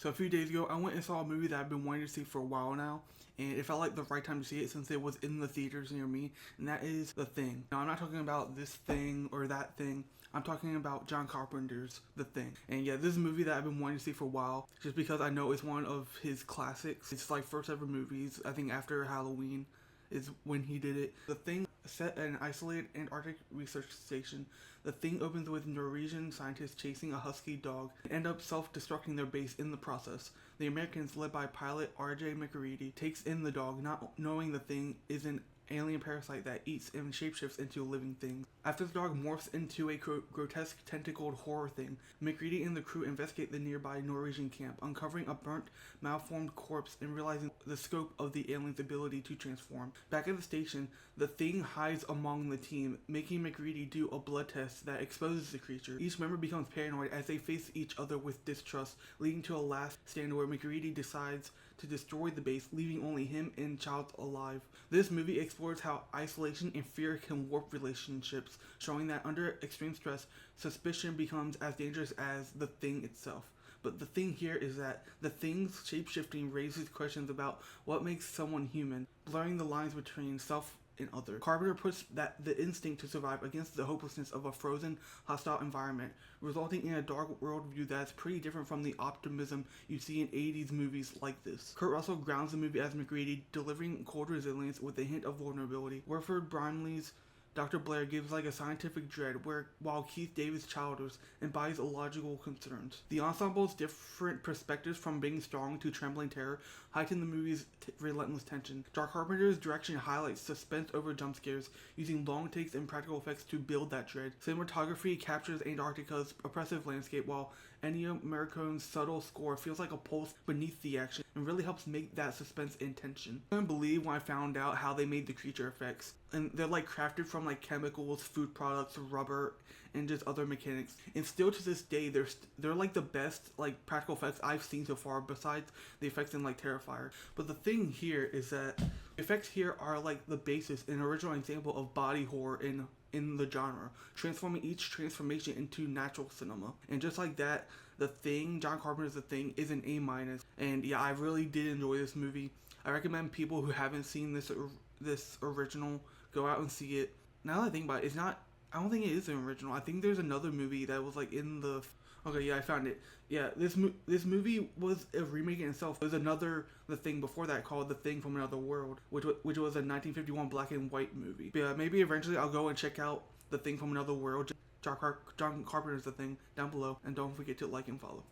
So a few days ago, I went and saw a movie that I've been wanting to see for a while now, and it felt like the right time to see it since it was in the theaters near me, and that is The Thing. Now, I'm not talking about this thing or that thing. I'm talking about John Carpenter's The Thing. And yeah, this is a movie that I've been wanting to see for a while, just because I know it's one of his classics. It's like first ever movies, I think after Halloween is when he did it. The Thing, set at an isolated Antarctic research station, the Thing opens with Norwegian scientists chasing a husky dog and end up self-destructing their base in the process. The Americans, led by pilot R.J. McCready, takes in the dog, not knowing the Thing is an alien parasite that eats and shapeshifts into a living thing. After the dog morphs into a grotesque tentacled horror thing, McCready and the crew investigate the nearby Norwegian camp, uncovering a burnt, malformed corpse and realizing the scope of the alien's ability to transform. Back at the station, the Thing hides among the team, making McCready do a blood test that exposes the creature. Each member becomes paranoid as they face each other with distrust, leading to a last stand where McCready decides to destroy the base, leaving only him and Childs alive. This movie explores how isolation and fear can warp relationships, showing that under extreme stress, suspicion becomes as dangerous as the Thing itself. But the thing here is that the Thing's shapeshifting raises questions about what makes someone human, blurring the lines between self and other. Carpenter puts that the instinct to survive against the hopelessness of a frozen, hostile environment, resulting in a dark worldview that's pretty different from the optimism you see in 80s movies like this. Kurt Russell grounds the movie as McCready, delivering cold resilience with a hint of vulnerability. Wilford Brimley's Dr. Blair gives like a scientific dread, while Keith Davis Childers embodies illogical concerns. The ensemble's different perspectives, from being strong to trembling terror, heighten the movie's relentless tension. John Carpenter's direction highlights suspense over jump scares, using long takes and practical effects to build that dread. Cinematography captures Antarctica's oppressive landscape, while Ennio Morricone's subtle score feels like a pulse beneath the action and really helps make that suspense and tension. I couldn't believe when I found out how they made the creature effects, and they're like crafted from like chemicals, food products, rubber, and just other mechanics. And still to this day, they're like the best like practical effects I've seen so far, besides the effects in like Terrifier. But the thing here is that effects here are like the basis and original example of body horror in the genre, transforming each transformation into natural cinema. And just like that, The Thing, John Carpenter's The Thing, is an A minus. And yeah, I really did enjoy this movie. I recommend people who haven't seen this original go out and see it. Now that I think about it, I don't think it is an original. I think there's another movie that was like in the. Okay, yeah, I found it. Yeah, this movie was a remake in itself. There's another The Thing before that called The Thing from Another World, which was a 1951 black and white movie. But yeah, maybe eventually I'll go and check out The Thing from Another World. John Carpenter's The Thing down below, and don't forget to like and follow.